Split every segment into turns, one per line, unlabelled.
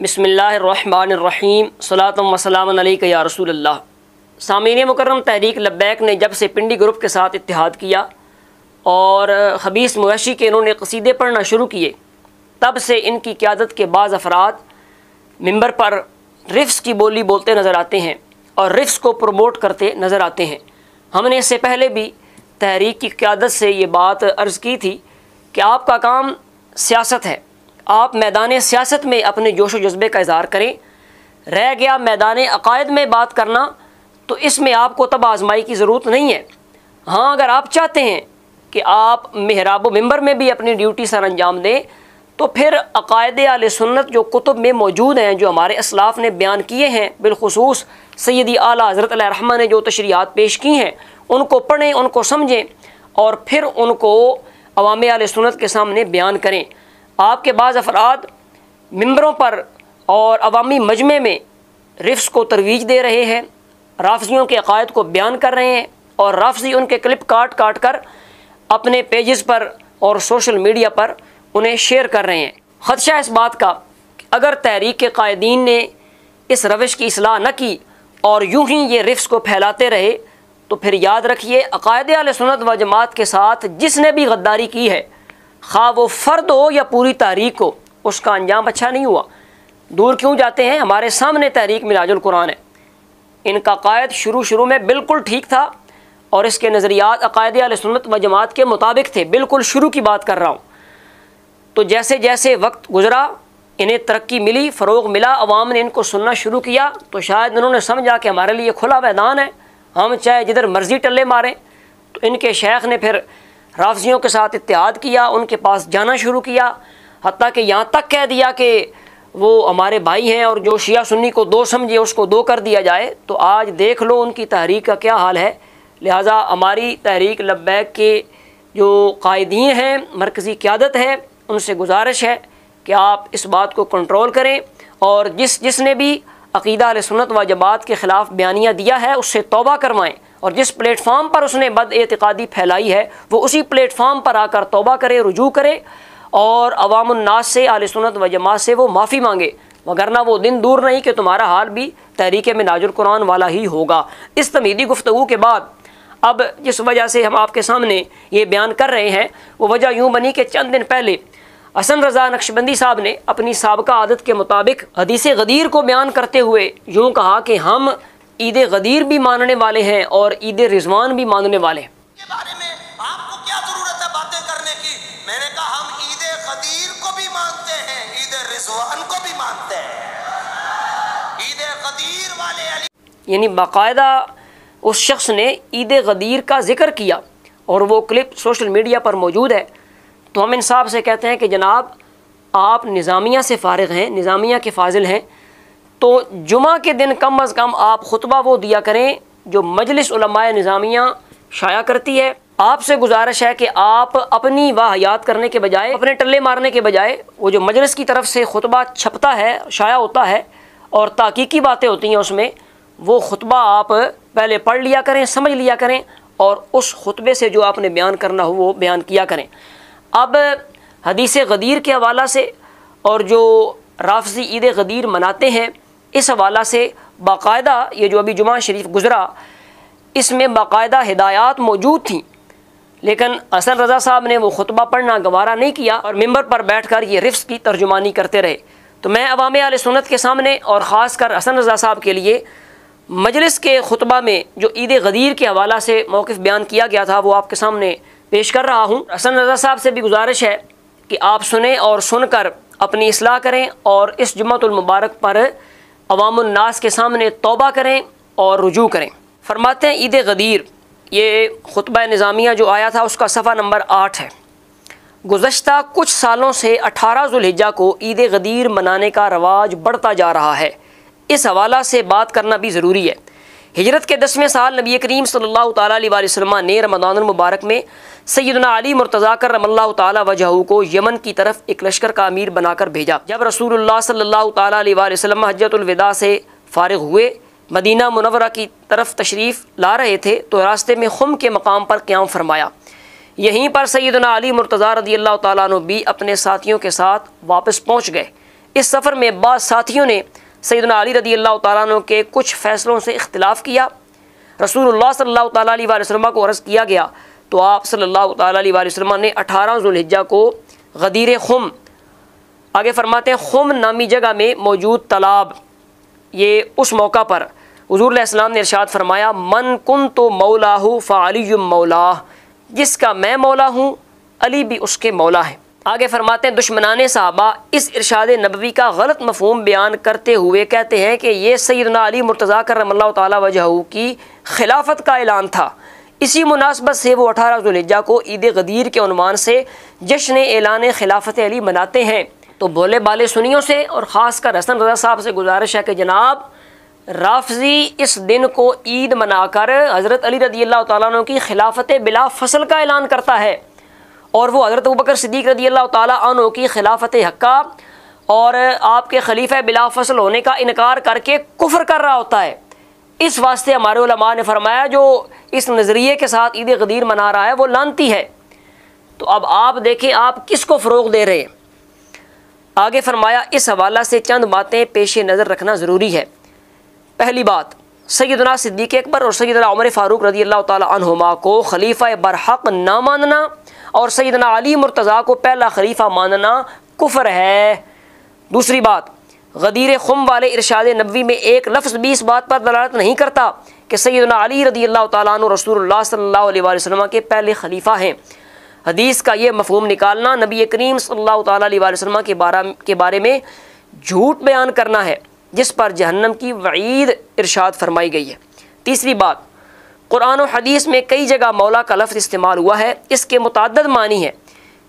बिस्मिल्लाहिर्रहमानिर्रहीम सलातम वसलाम अलैका या रसूलल्लाह। सामीन मुकर्रम, तहरीक लब्बैक ने जब से पिंडी ग्रुप के साथ इत्तिहाद किया और खबीस मुवशी के इन्होंने कसीदे पढ़ना शुरू किए, तब से इनकी क़यादत के बाज़ अफराद मिंबर पर रिफ्स की बोली बोलते नज़र आते हैं और रिफ्स को प्रमोट करते नज़र आते हैं। हमने इससे पहले भी तहरीक की क़यादत से ये बात अर्ज़ की थी कि आपका काम सियासत है, आप मैदान सियासत में अपने जोश व जज्बे का इज़हार करें। रह गया मैदान अक़ायद में बात करना, तो इसमें आपको तब आज़माई की ज़रूरत नहीं है। हाँ, अगर आप चाहते हैं कि आप मेहराब व मिंबर में भी अपनी ड्यूटी सर अंजाम दें, तो फिर अक़ायद अहले सुन्नत जो कुतुब में मौजूद हैं, जो हमारे अस्लाफ़ ने बयान किए हैं, बिलखुसूस सैयदी आला हज़रत अलैहि रहमा ने जो तशरीहात पेश की हैं, उनको पढ़ें, उनको समझें और फिर उनको अवाम अहले सुन्नत के सामने बयान करें। आपके बाज़ अफराद मिंबरों पर और अवामी मजमे में रिफ्स को तरवीज दे रहे हैं, राफ़ज़ियों के अक़ायद को बयान कर रहे हैं और राफ़ज़ी उनके क्लिप काट काट कर अपने पेजेस पर और सोशल मीडिया पर उन्हें शेयर कर रहे हैं। ख़दशा इस बात का कि अगर तहरीक के कायदीन ने इस रविश की इस्लाह न की और यूं ही ये रिफ्स को फैलाते रहे, तो फिर याद रखिए, अक़ायद अहले सुन्नत व जमात के साथ जिसने भी गद्दारी की है, खा वो फ़र्द हो या पूरी तहरीक हो, उसका अंजाम अच्छा नहीं हुआ। दूर क्यों जाते हैं, हमारे सामने तहरीक मिनाजुल कुरान है। इनका कायद शुरू में बिल्कुल ठीक था और इसके नज़रियात अक़ायद अहले सुन्नत व जमात के मुताबिक थे। बिल्कुल शुरू की बात कर रहा हूँ। तो जैसे जैसे वक्त गुजरा, इन्हें तरक्की मिली, फ़रोग़ मिला, अवाम ने इनको सुनना शुरू किया, तो शायद उन्होंने समझा कि हमारे लिए खुला मैदान है, हम चाहे जिधर मर्ज़ी टल्ले मारें। तो इनके शेख ने फिर राफ़ज़ियों के साथ इत्तिहाद किया, उनके पास जाना शुरू किया, हत्ता कि यहाँ तक कह दिया कि वो हमारे भाई हैं और जो शिया सुन्नी को दो समझे उसको दो कर दिया जाए। तो आज देख लो उनकी तहरीक का क्या हाल है। लिहाजा हमारी तहरीक लब्बैक के जो कायदीन हैं, मरकज़ी क़यादत है, उनसे गुजारिश है कि आप इस बात को कंट्रोल करें और जिसने भी अक़ीदा अहले सुन्नत व जमात के ख़िलाफ़ बयानियाँ दिया है उससे तौबा करवाएं और जिस प्लेटफार्म पर उसने बदएतिक़ादी फैलाई है वो उसी प्लेटफार्म पर आकर तौबा करे, रुजू करे और अवामुन्नास से, अहले सुन्नत व जमात से वो माफ़ी मांगे, वगरना वो दिन दूर नहीं कि तुम्हारा हाल भी तहरीक मिनाजुल कुरान वाला ही होगा। इस तमीदी गुफ्तगू के बाद अब जिस वजह से हम आपके सामने ये बयान कर रहे हैं, वो वजह यूँ बनी कि चंद दिन पहले हसन रज़ा नक्शबंदी साहब ने अपनी साबका आदत के मुताबिक हदीस गदीर को बयान करते हुए यूँ कहा कि हम ईद गदीर भी मानने वाले हैं और ईद रिजवान भी मानने वाले हैं।
के बारे में आपको क्या जरूरत है बातें करने की? मैंने कहा हम ईद गदीर को भी मानते हैं, ईद रिजवान को भी मानते हैं। ईद गदीर वाले
यानी बाकायदा उस शख्स ने ईद गदीर का जिक्र किया और वो क्लिप सोशल मीडिया पर मौजूद है। तो हम इंसाफ से कहते हैं कि जनाब, आप निज़ामिया से फ़ारिग हैं, निज़ामिया के फ़ाजिल हैं, तो जुमा के दिन कम अज़ कम आप खुतबा वो दिया करें जो मजलिस उलमाए निज़ामिया शाया करती है। आपसे गुजारिश है कि आप अपनी वाहियात करने के बजाय, अपने टल्ले मारने के बजाय, वो जो मजलिस की तरफ से खुतबा छपता है, शाया होता है और ताकीकी बातें होती हैं उसमें, वो खुतबा आप पहले पढ़ लिया करें, समझ लिया करें और उस खुतबे से जो आपने बयान करना हो वो बयान किया करें। अब हदीस गदीर के हवाला से और जो राफ़ज़ी ईद गदीर मनाते हैं, इस हवाला से बाकायदा ये जो अभी जुमा शरीफ गुज़रा, इसमें बाकायदा हिदायत मौजूद थी, लेकिन हसन रज़ा साहब ने वो खुतबा पढ़ना गवारा नहीं किया और मिंबर पर बैठ कर ये रिफ्स की तर्जुमानी करते रहे। तो मैं अवाम अहले सुन्नत के सामने और ख़ास कर हसन रज़ा साहब के लिए मजलिस के खुतबा में जो ईद गदीर के हवाला से मौक़िफ़ बयान किया गया था वो आपके सामने पेश कर रहा हूँ। हसन रज़ा साहब से भी गुजारिश है कि आप सुने और सुनकर अपनी इस्लाह करें और इस जुम्मतुल मुबारक पर अवामुन्नास के सामने तौबा करें और रुजू करें। फरमाते हैं ईद गदीर, ये खुतबा निज़ामिया जो आया था उसका सफ़ा नंबर 8 है। गुज़श्ता कुछ सालों से 18 ज़ुल्हिज्जा को ईद गदीर मनाने का रवाज बढ़ता जा रहा है। इस हवाला से बात करना भी ज़रूरी है। हिजरत के 10वें साल नबी करीम सल्लल्लाहु तआला अलैहि वसल्लम ने रमज़ानुल मुबारक में सैयदना अली मुर्तज़ा करमल्लाहु तआला वजहहू को यमन की तरफ एक लश्कर का अमीर बनाकर भेजा। जब रसूलुल्लाह सल्लल्लाहु तआला अलैहि वसल्लम हज्जतुल विदा से फ़ारिग हुए मदीना मुनव्वरा की तरफ तशरीफ़ ला रहे थे तो रास्ते में खुम के मकाम पर क़याम फरमाया। यहीं पर सैयदना अली मुर्तज़ा रज़ियल्लाहु तआला अन्हु भी अपने साथियों के साथ वापस पहुँच गए। इस सफ़र में बाद साथियों ने सैयदना अली रदी अल्लाह तआला अन्हु के कुछ फ़ैसलों से इख्तिलाफ़ किया। रसूलुल्लाह सल्लल्लाहु तआला अलैहि वसल्लम को अर्ज़ किया गया तो आप सल्लल्लाहु तआला अलैहि वसल्लम ने 18 ज़ुल्हिज्जा को गदीर खुम, आगे फरमाते हैं खुम नामी जगह में मौजूद तालाब, ये उस मौका पर हुज़ूर अलैहिस्सलाम ने इरशाद फरमाया, मन कुन तो मौलाहु फ़अलियुम मौलाह, जिसका मैं मौला हूँ अली भी उसके मौला है। आगे फरमाते हैं दुश्मनाने सहाबा इस इरशाद नबवी का गलत मफ़हूम बयान करते हुए कहते हैं कि ये सैयदना अली मुर्तज़ा करमल्लाहु तआला वजहहू की खिलाफत का ऐलान था। इसी मुनासबत से वो 18 ज़ुल्हिज्जा को ईद गदीर के उन्वान से जश्न ऐलान खिलाफत अली मनाते हैं। तो भोले बाले सुनियों से और ख़ास कर हसन रज़ा साहब से गुजारिश है कि जनाब राफ़ज़ी इस दिन को ईद मनाकर हज़रत अली रदी अल्लाह तआला अन्हु की खिलाफत बिला फ़सल का ऐलान करता है और वो हज़रत अबू बकर सिद्दीक़ रदी अल्लाह तआला अन्हु की खिलाफत हक्का और आपके खलीफा बिला फ़सल होने का इनकार करके कुफ्र कर रहा होता है। इस वास्ते हमारे उलमा ने फरमाया जो इस नज़रिए के साथ ईद गदीर मना रहा है वो लानती है। तो अब आप देखें आप किसको फ़रोग़ दे रहे हैं। आगे फरमाया इस हवाला से चंद बातें पेश नज़र रखना ज़रूरी है। पहली बात, सैयदना सिद्दीक़ अकबर और सैयदना उमर फ़ारूक रदी अल्लाह तआला अन्हुमा को खलीफा बरहक़ ना मानना और सैयदना अली मुर्तज़ा को पहला खलीफा मानना कुफ्र है। दूसरी बात, गदीर खुम वाले इरशाद नबवी में एक लफ्ज़ भी इस बात पर दलालत नहीं करता कि सैयदना अली रदी अल्लाह तआला अन्हु रसूलुल्लाह सल्लल्लाहु अलैहि वसल्लम के पहले खलीफा हैं। हदीस का ये मफ़हूम निकालना नबी करीम सल्लल्लाहु तआला अलैहि वसल्लम के बारे में झूठ बयान करना है जिस पर जहन्नम की वईद इरशाद फरमाई गई है। तीसरी बात, कुरान और हदीस में कई जगह मौला का लफ्ज़ इस्तेमाल हुआ है, इसके मुतअद्दिद मानी है।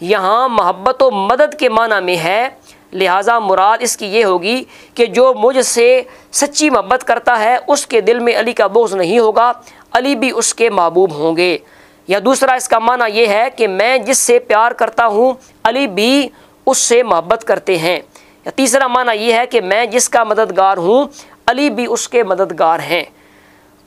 यहाँ मोहब्बत व मदद के माना में है, लिहाजा मुराद इसकी ये होगी कि जो मुझसे सच्ची मोहब्बत करता है उसके दिल में अली का बोझ नहीं होगा, अली भी उसके महबूब होंगे। या दूसरा इसका माना यह है कि मैं जिससे प्यार करता हूँ अली भी उससे मोहब्बत करते हैं। या तीसरा माना यह है कि मैं जिसका मददगार हूँ अली भी उसके मददगार हैं।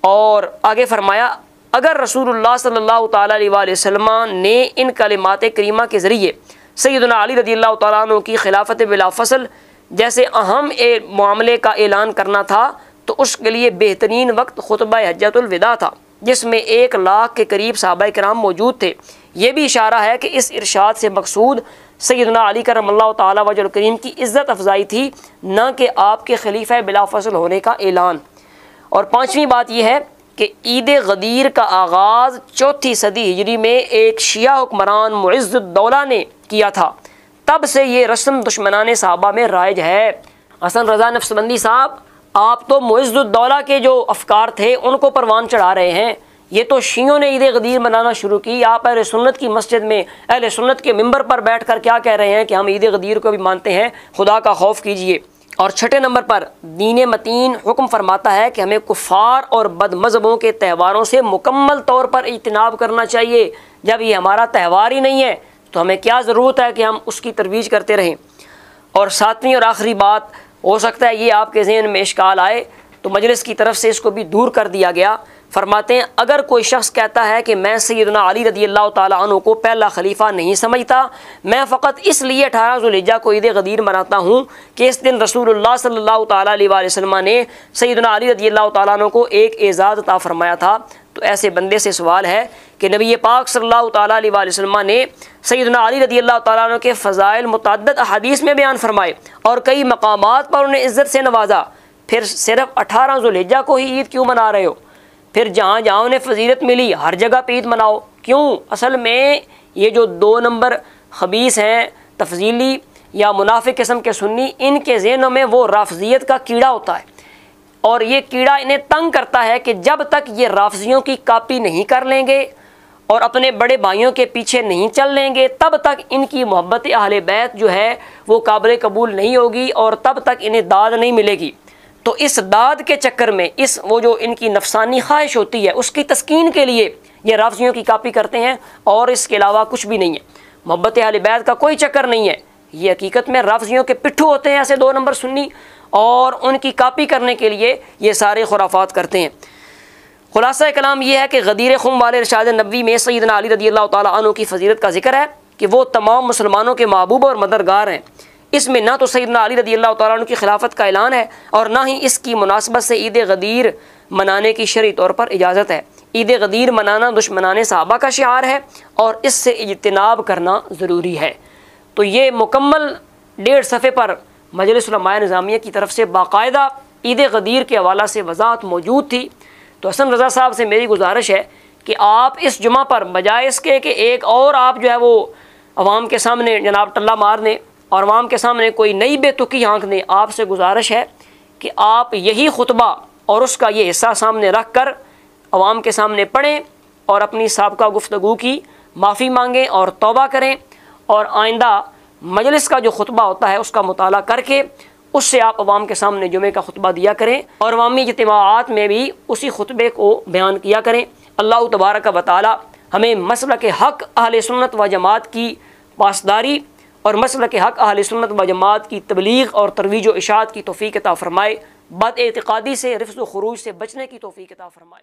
और आगे फरमाया अगर रसूलुल्लाह सल्लल्लाहु तआला अलैहि वसल्लम ने इन कलिमात करीमा के ज़रिए सैयदना अली रदी अल्लाह तआला अन्हु की खिलाफत बिला फ़सल जैसे अहम मामले का ऐलान करना था तो उसके लिए बेहतरीन वक्त खुतबा हज्जतुल विदा था जिसमें 1 लाख के करीब सहाबा किराम मौजूद थे। ये भी इशारा है कि इस इरशाद से मकसूद सैयदना अली करमल्लाहु तआला वजहुल करीम की इज़्ज़त अफजाई थी, न कि आपके खलीफा बिला फ़सल होने का ऐलान। और पाँचवीं बात यह है कि ईद गदीर का आगाज़ 4वीं सदी हिजरी में एक शिया हुक्मरान मुइज़्ज़ुद्दौला ने किया था। तब से ये रस्म दुश्मनाने सहाबा में राइज है। हसन रज़ा नफ्सबंदी साहब, आप तो मुइज़्ज़ुद्दौला के जो अफकार थे उनको परवान चढ़ा रहे हैं। ये तो शियों ने ईद गदीर मनाना शुरू की। आप अहले सुन्नत की मस्जिद में अहले सुन्नत के मिंबर पर बैठ कर क्या कह रहे हैं कि हम ईद गदीर को भी मानते हैं। खुदा का खौफ कीजिए। और छठे नंबर पर दीन मतीन हुक्म फरमाता है कि हमें कुफ़ार और बदमज़हबों के त्योहारों से मुकम्मल तौर पर इज्तनाब करना चाहिए। जब ये हमारा त्यौहार ही नहीं है तो हमें क्या ज़रूरत है कि हम उसकी तरवीज करते रहें। और सातवीं और आखिरी बात, हो सकता है ये आपके ज़हन में इश्काल आए तो मजलिस की तरफ से इसको भी दूर कर दिया गया। फरमाते हैं अगर कोई शख्स कहता है कि मैं सैयदना अली रदी अल्लाह तआला अन्हु को पहला खलीफा नहीं समझता, मैं फ़कत इसलिए 18 ज़ुल्हिज्जा को ईद गदीर मनाता हूँ कि इस दिन रसूलुल्लाह सल्लल्लाहु तआला अलैहि वसल्लम ने सैयदना अली रदी अल्लाह तआला अन्हु को एक एज़ाज़ अता फरमाया था, तो ऐसे बंदे से सवाल है कि नबी पाक सल्लल्लाहु तआला अलैहि वसल्लम ने सैयदना अली रदी अल्लाह तआला अन्हु के फ़ज़ाइल मुतअद्दिद अहादीस में बयान फरमाए और कई मकामात पर उन्हें इज़्ज़त से नवाजा, फिर सिर्फ 18 ज़ुल्हिज्जा को ही ईद क्यों मना रहे हो? फिर जहाँ जहाँ उन्हें फजीलत मिली हर जगह पे ईद मनाओ क्यों? असल में ये जो 2 नंबर खबीस हैं, तफजीली या मुनाफिक किस्म के सुन्नी, इनके ज़हनों में वो राफ़ज़ियत का कीड़ा होता है और ये कीड़ा इन्हें तंग करता है कि जब तक ये राफ़ज़ियों की कापी नहीं कर लेंगे और अपने बड़े भाइयों के पीछे नहीं चल लेंगे तब तक इनकी मोहब्बत अहले बैत जो है वो काबिल कबूल नहीं होगी और तब तक इन्हें दाद नहीं मिलेगी। तो इस दाद के चक्कर में इस वो जो इनकी नफसानी ख्वाहिश होती है उसकी तस्कीन के लिए ये राफ़ज़ियों की कापी करते हैं और इसके अलावा कुछ भी नहीं है। मोहब्बत अहले बैत का कोई चक्कर नहीं है। ये हकीकत में राफ़ज़ियों के पिट्ठू होते हैं ऐसे 2 नंबर सुन्नी और उनकी कापी करने के लिए ये सारे खुराफात करते हैं। खुलासा कलाम यह है कि गदीर खुम वाले इरशाद नबवी में सैयदना अली रदी अल्लाह तआला अन्हु की फजीलत का जिक्र है कि वो तमाम मुसलमानों के महबूब और मददगार हैं। इसमें ना तो सैयदना अली रज़ियल्लाहु तआला अन्हु की खिलाफत का ऐलान है और ना ही इसकी मुनासबत से ईद गदीर मनाने की शरई तौर पर इजाज़त है। ईद गदीर मनाना दुश्मनाने सहाबा का शिआर है और इससे इज्तिनाब करना ज़रूरी है। तो ये मुकम्मल 1.5 सफ़े पर मजलिस उलमाए निज़ामिया की तरफ से बाकायदा ईद गदीर के हवाला से वज़ाहत मौजूद थी। तो हसन रज़ा साहब से मेरी गुजारिश है कि आप इस जुमा पर बजाय इसके कि एक और आप जो है वो अवाम के सामने जनाब टल्ला मारने और अवाम के सामने कोई नई बेतुकी आंकने, आपसे गुजारिश है कि आप यही खुतबा और उसका ये हिस्सा सामने रख कर अवाम के सामने पढ़ें और अपनी साबका गुफ्तगू की माफ़ी मांगें और तौबा करें और आइंदा मजलिस का जो खुतबा होता है उसका मुताला करके उससे आप अवाम के सामने जुमे का खुतबा दिया करें और अवामी इज्तिमाआत में भी उसी खुतबे को बयान किया करें। अल्लाह तबारक व तआला हमें मसलक हक़ अहले सुन्नत व जमात की पासदारी और मसलक हक़ अहले सुन्नत व जमात की तबलीग और तरवीज व इशाअत की तौफ़ीक़ अता फ़रमाए। बद एतिक़ादी से, रिफ़्ज़ व ख़ुरूज से बचने की तौफ़ीक़ अता फ़रमाए।